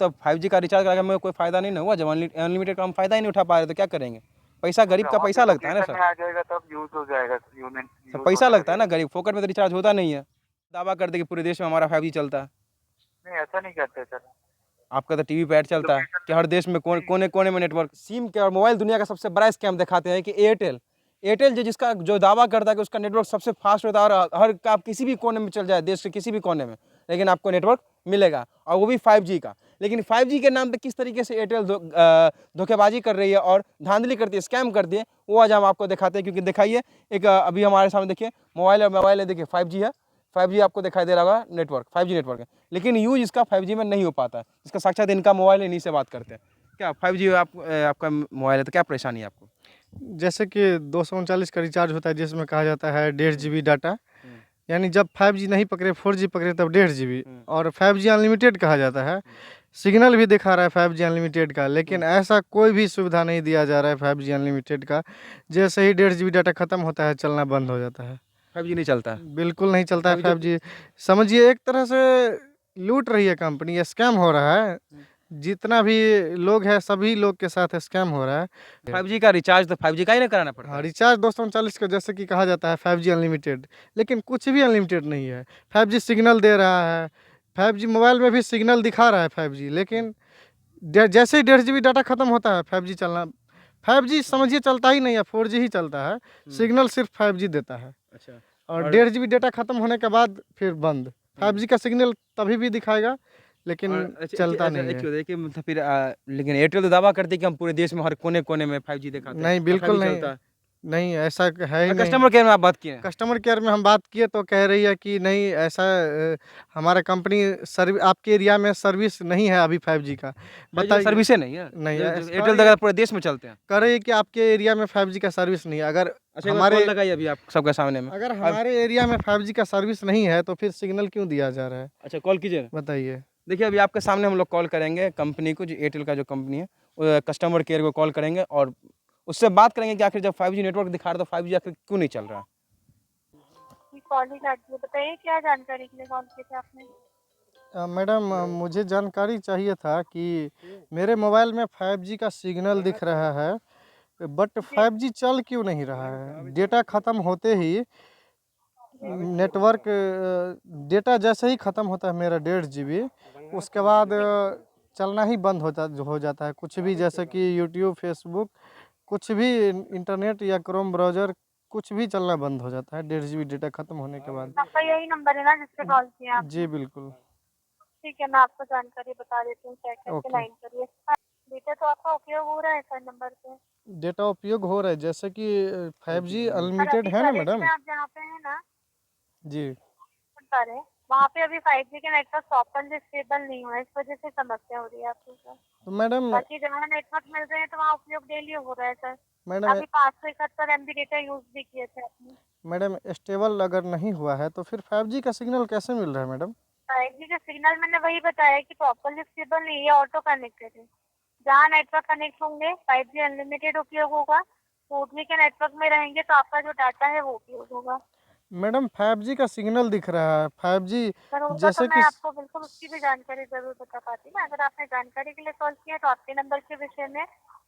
तब 5G का recharge करा में कोई फ़ायदा नहीं ना हुआ, जब अनलिमिटेड का हम फ़ायदा ही नहीं उठा पा रहे तो क्या करेंगे? पैसा गरीब अच्छा, का वहाँ पे पैसा लगता है ना लोकेशन सर। में आ जाएगा तब यूज़ हो जाएगा, सब यूज़ पैसा होने लगता है ना, लगेगा। गरीब फोकट में तो रिचार्ज होता नहीं है। दावा करते कि पूरे देश में हमारा 5G चलता है। नहीं, ऐसा नहीं करते सर। आपका तो टीवी पे ऐड चलता है लोकेशन कि हर देश में नहीं, कोने-कोने में नेटवर्क सिम के और मोबाइल दुनिया का सबसे बड़ा स्कैम दिखाते हैं कि एयरटेल। एयरटेल जिसका जो दावा करता है कि उसका नेटवर्क सबसे फ़ास्ट होता है और हर आप किसी भी कोने में चल जाए, देश के किसी भी कोने में, लेकिन आपको नेटवर्क मिलेगा और वो भी 5G का। लेकिन 5G के नाम पे किस तरीके से एयरटेल धोखेबाज़ी कर रही है और धांधली करती है, स्कैम करती है, वो आज हम आपको दिखाते हैं। क्योंकि दिखाइए एक अभी हमारे सामने देखिए मोबाइल है, देखिए 5G है। 5G आपको दिखाई दे रहा होगा, नेटवर्क 5G नेटवर्क है। लेकिन यूज़ इसका 5G में नहीं हो पाता है। इसका साक्षात इनका मोबाइल है, इन्हीं से बात करते हैं। क्या 5G आपका मोबाइल है तो क्या परेशानी है आपको? जैसे कि 239 का रिचार्ज होता है जिसमें कहा जाता है 1.5 हुँ, जीबी डाटा, हुँ, यानी जब 5G नहीं पकड़े 4G पकड़े तब 1.5 जीबी, हुँ, और 5G अनलिमिटेड कहा जाता है। हुँ, सिग्नल भी दिखा रहा है 5G अनलिमिटेड का, हुँ। लेकिन ऐसा कोई भी सुविधा नहीं दिया जा रहा है 5G अनलिमिटेड का। जैसे ही 1.5 जीबी डाटा खत्म होता है चलना बंद हो जाता है। 5G नहीं चलता है। बिल्कुल नहीं चलता है अभी जब 5G। समझिए एक तरह से लूट रही है कंपनी, ये स्कैम हो रहा है। हुँ, जितना भी लोग हैं सभी लोग के साथ स्कैम हो रहा है। 5G का रिचार्ज तो 5G का ही ना कराना पड़ता हाँ, है। रिचार्ज 239 का जैसे कि कहा जाता है 5G अनलिमिटेड, लेकिन कुछ भी अनलिमिटेड नहीं है। 5G सिग्नल दे रहा है, 5G मोबाइल में भी सिग्नल दिखा रहा है 5G, हुँ, लेकिन जैसे ही 1.5 जीबी डाटा खत्म होता है 5G चलना, 5G समझिए चलता ही नहीं है, 4G ही चलता है। हुँ, सिग्नल सिर्फ 5G देता है, अच्छा और और 1.5 जीबी डाटा खत्म होने के बाद फिर बंद। हुँ। 5G का सिग्नल तभी भी दिखाएगा, और लेकिन अच्छा चलता अच्छा नहीं एक है। चीज़ देखिए मतलब फिर लेकिन एयरटेल तो दावा करती है कि हम पूरे देश में हर कोने-कोने में 5G दिखाते हैं नहीं, या बिल्कुल 5G नहीं। चलता है। नहीं, ऐसा है ही नहीं। कस्टमर केयर में आप बात किए हैं? कस्टमर केयर में हम बात किए तो कह रही है कि नहीं ऐसा, हमारा कंपनी आपके एरिया में सर्विस नहीं है अभी 5G का। 5G का बताइए। सर्विस ही नहीं है? नहीं, जो कह एयरटेल रही तो है, अगर पूरे देश में चलते हैं। कि आपके एरिया में 5G का सर्विस नहीं है। अगर अच्छा एक बार कॉल हमारे लगाइए अभी आप सबके सामने में। अगर अब हमारे एरिया में 5G का सर्विस नहीं है तो फिर सिग्नल क्यों दिया जा रहा है? अच्छा कॉल कीजिए। बताइए। देखिए अभी आपके सामने हम लोग कॉल करेंगे कंपनी को, जो एयरटेल का जो कंपनी है, कस्टमर केयर को कॉल करेंगे और उससे बात करेंगे कि आखिर जब 5G नेटवर्क दिखा रहा है तो 5G आखिर क्यों नहीं चल रहा है? जी, कॉल ही काट दिया। बताइए क्या जानकारी के लिए कॉल किए थे आपने? मैडम, मुझे जानकारी चाहिए था कि मेरे मोबाइल में 5G का सिग्नल दिख रहा है, बट जी, 5G चल क्यों नहीं रहा है? डेटा ख़त्म होते ही जी। नेटवर्क, डेटा जैसे ही ख़त्म होता है मेरा 1.5 जीबी, उसके बाद जी, चलना ही बंद हो जाता है। कुछ भी जैसे कि यूट्यूब, फेसबुक, कुछ भी इंटरनेट या क्रोम ब्राउज़र, कुछ भी चलना बंद हो जाता है 1.5 जीबी डेटा ख़त्म होने के बाद। आपका यही नंबर है ना जिस पे कॉल किया जी, आपने? बिल्कुल। ठीक है, मैं आपको जानकारी बता देती हूँ, चेक करके ओके। लाइन करिए। हाँ, डेटा तो आपका उपयोग हो रहा है सर नंबर पे। डेटा उपयोग हो रहा है जैसे कि 5G और अनलिमिटेड अभी है ना कॉलेज में मैडम? आप जहाँ पे हैं ना, जी। सुन पा रहे हैं, वहाँ पे अभी 5G के नेटवर्क प्रॉपरली स्टेबल नहीं हुआ है, इस वजह से समस्या हो रही है आपको सर। तो मैडम बाकी जहाँ नेटवर्क मिल रहे हैं तो वहाँ उपयोग डेली हो रहा है सर। मैडम अभी 571 MB डेटा यूज भी किए थे आपने। मैडम स्टेबल अगर नहीं हुआ है तो फिर 5G का सिग्नल कैसे मिल रहा है मैडम? 5G का सिग्नल मैंने वही बताया कि प्रॉपरली स्टेबल नहीं है, ऑटो कनेक्टेड है। जहाँ नेटवर्क कनेक्ट होंगे 5G अनलिमिटेड उपयोग होगा, 4G के नेटवर्क में रहेंगे तो आपका जो डाटा है वो उपयोग होगा। मैडम 5G का सिग्नल दिख रहा है, 5G अगर होगा तो जैसे मैं कि आपको बिल्कुल उसकी भी जानकारी ज़रूर बता पाती ना। अगर आपने जानकारी के लिए कॉल किया तो आपके नंबर के विषय में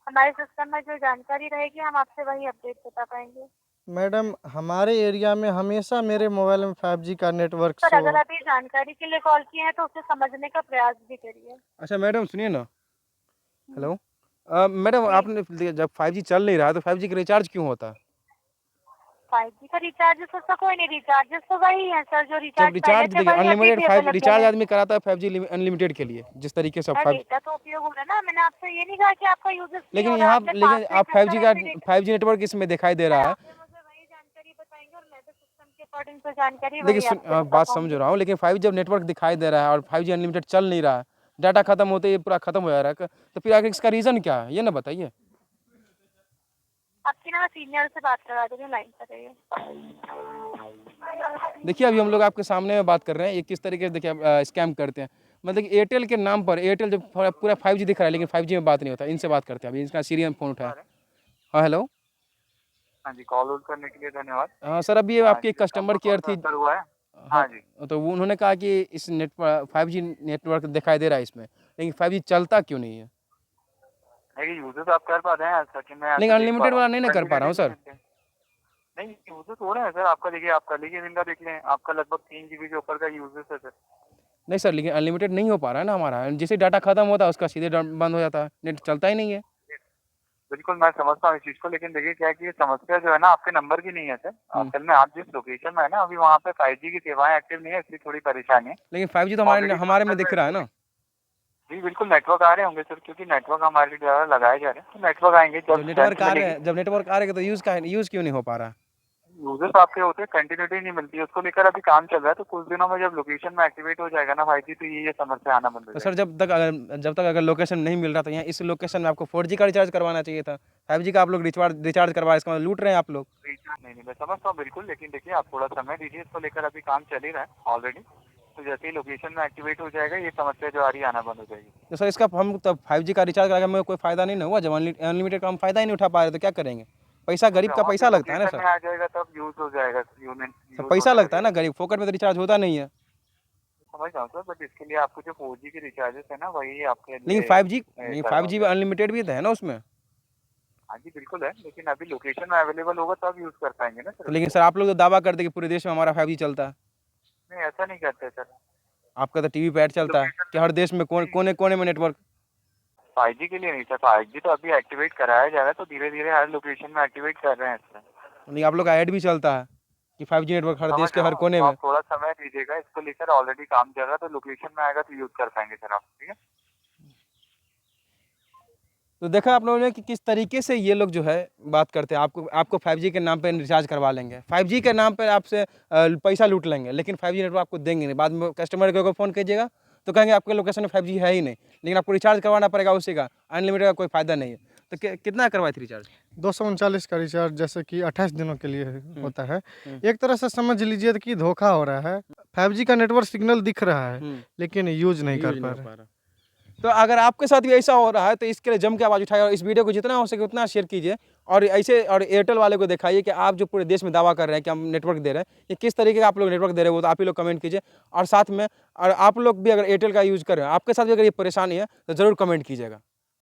हमारे सिस्टम में जो जानकारी रहेगी हम आपसे वही अपडेट बता पाएंगे। मैडम हमारे एरिया में हमेशा मेरे मोबाइल में 5G का नेटवर्क पर शो। अगर आप ये जानकारी के लिए कॉल किए हैं तो उसे समझने का प्रयास भी करिए। अच्छा मैडम सुनिए ना। हम्म, हेलो। मैडम जी। आपने जब 5G चल नहीं रहा है तो 5G का रिचार्ज क्यों होता है? 5G का रिचार्जेस उसका कोई नहीं, रिचार्जेस तो वही है सर, जो जब रिचार्ज पहले रिचार्ज थे देखिए वही अभी अनलिमिटेड भी 5 अवेलेबल रिचार्ज है। आदमी कराता है 5G अनलिमिटेड के लिए, जिस तरीके से सर 5 डेटा तो उपयोग हो रहा है ना, मैंने आपसे ये नहीं कहा कि आपका यूजेस नहीं लेकिन हो रहा। यहाँ आपने लेकिन आप 5G 571 का MB डेटा, 5G नेटवर्क इसमें दिखाई दे सर रहा है। आपने मुझे वही जानकारी बताएंगे और मैं भी सिस्टम के अकॉर्डिंग तो जानकारी देखिए वही आपको बता बात समझ पाऊंगी। रहा हूँ, लेकिन 5G जब नेटवर्क दिखाई दे रहा है और 5G अनलिमिटेड चल नहीं रहा है, डाटा खत्म होते ही पूरा खत्म हो जा रहा है, तो फिर आखिर इसका रीज़न क्या है? ये ना बताइए। आपकी ना मैं सीनियर से बात करा दे रही हूँ, लाइन पर रहिए। देखिए अभी हम लोग आपके सामने में बात कर रहे हैं, ये किस तरीके से देखिए स्कैम करते हैं। मतलब कि एयरटेल के नाम पर एयरटेल जब पूरा पूरा 5G दिख रहा है, लेकिन 5G में बात नहीं होता। इनसे बात करते हैं अभी, इसका सीरियस फ़ोन उठाया। हाँ, हेलो। हाँ जी, कॉल होल्ड करने के लिए धन्यवाद। हाँ, सर अभी ये हाँ आपकी जी, एक कस्टमर आपका कॉल केयर थी। ट्रांसफर हुआ है? हाँ, हाँ जी। तो वो उन्होंने कहा कि इस 5G नेटवर्क दिखाई दे रहा है इसमें, लेकिन 5G चलता क्यों नहीं है? नहीं यूजेस आप कर पाते हैं ऐसा कि मैं लेकिन अनलिमिटेड वाला नहीं ना कर पा रहा हूँ सर। नहीं यूजेस हो रहे हैं सर, आपका देखिए, आप कल ही के दिन का देख लें, आपका लगभग 3 GB के ऊपर का यूजेस है सर। नहीं सर, लेकिन अनलिमिटेड नहीं हो पा रहा है ना हमारा, जैसे डाटा खत्म होता है उसका सीधे बंद हो जाता है, नेट चलता ही नहीं है। बिल्कुल मैं समझता हूँ इस चीज को, लेकिन देखिए क्या है कि ये समस्या जो है ना आपके नंबर की नहीं है सर, असल में आप जिस लोकेशन में है ना अभी वहाँ पे 5G की सेवाएं एक्टिव नहीं है, इसलिए थोड़ी परेशानी है। लेकिन 5G तो हमारे Already हमारे में सर दिख रहा है ना। जी बिल्कुल नेटवर्क आ रहे होंगे सर, क्योंकि नेटवर्क हमारे द्वारा लगाए जा रहे हैं, तो नेटवर्क आएंगे जब जब नेटवर्क आ रहे मिलेगी। हैं, जब नेटवर्क आ रहे हैं तो यूज़ क्यों नहीं हो पा रहा है? यूजर्स आपके होते हैं, कंटिन्यूटी नहीं मिलती है, उसको लेकर अभी काम चल रहा है, तो कुछ दिनों में जब लोकेशन में एक्टिवेट हो जाएगा ना 5G तो ये समस्या आना बंद हो तो जाएगी। सर जब तक अगर लोकेशन नहीं मिल रहा तो यहाँ इस लोकेशन में आपको 4G का रिचार्ज करवाना चाहिए था। 5G का आप लोग रिचार्ज करवा, इसका मतलब लूट रहे हैं आप लोग। नहीं मैं समझता हूँ बिल्कुल, लेकिन देखिए आप थोड़ा समय दीजिए, इसको लेकर अभी काम चल ही रहा है ऑलरेडी, तो जैसे ही लोकेशन में एक्टिवेट हो जाएगा ये समस्या जो आ रही है आना बंद हो जाएगी। तो सर इसका हम तब 5G का रिचार्ज करा के हमें कोई फ़ायदा नहीं ना हुआ, जब अनलिमिटेड का हम फ़ायदा ही नहीं उठा पा रहे तो क्या करेंगे? पैसा गरीब का पैसा लगता है ना लोकेशन सर। में आ जाएगा तब यूज हो जाएगा, सर पैसा लगता है ना, गरीब फोकट में तो रिचार्ज होता नहीं है। समझ रहा हूँ सर, बट इसके लिए आपको जो 4G के रिचार्जेस है ना वही आपके लेकिन लिए 5G भी अनलिमिटेड भी तो है ना उसमें। हाँ जी बिल्कुल है, लेकिन अभी लोकेशन में अवेलेबल होगा तब यूज कर पाएंगे ना तो सर। लेकिन सर आप लोग तो दावा करते कि पूरे देश में हमारा 5G चलता है। नहीं ऐसा नहीं करते सर। आपका तो टीवी पे ऐड चलता है कि हर देश में कोने कोने में नेटवर्क। 5G के लिए नहीं सर, 5G तो अभी एक्टिवेट कराया जा रहा है, तो धीरे धीरे हर लोकेशन में एक्टिवेट कर रहे हैं सर। नहीं, आप लोग का ऐड भी चलता है कि 5G नेटवर्क हर देश के हर कोने तो में। आप थोड़ा समय दीजिएगा, इसको लेकर ऑलरेडी काम चल रहा है, तो लोकेशन में आएगा तो यूज कर पाएंगे सर आप, ठीक है। तो देखा आप लोगों ने कि किस तरीके से ये लोग जो है बात करते हैं, आपको 5G के नाम पे रिचार्ज करवा लेंगे, 5G के नाम पे आपसे पैसा लूट लेंगे, लेकिन 5G नेटवर्क आपको देंगे नहीं। बाद में कस्टमर केयर को फ़ोन कीजिएगा तो कहेंगे आपके लोकेशन में 5G है ही नहीं, लेकिन आपको रिचार्ज करवाना पड़ेगा उसी का, अनलिमिटेड का कोई फ़ायदा नहीं है। तो कितना करवाए थे रिचार्ज? 239 का रिचार्ज जैसे कि 28 दिनों के लिए होता है। एक तरह से समझ लीजिए कि धोखा हो रहा है। 5G का नेटवर्क सिग्नल दिख रहा है लेकिन यूज नहीं कर पा रहे। तो अगर आपके साथ भी ऐसा हो रहा है तो इसके लिए जम के आवाज़ उठाइए और इस वीडियो को जितना हो सके उतना शेयर कीजिए, और ऐसे और एयरटेल वाले को दिखाइए कि आप जो पूरे देश में दावा कर रहे हैं कि हम नेटवर्क दे रहे हैं, ये किस तरीके का आप लोग नेटवर्क दे रहे हो, वो तो आप ही लोग कमेंट कीजिए। और साथ में और आप लोग भी अगर एयरटेल का यूज़ कर रहे हैं, आपके साथ भी अगर ये परेशानी है तो ज़रूर कमेंट कीजिएगा।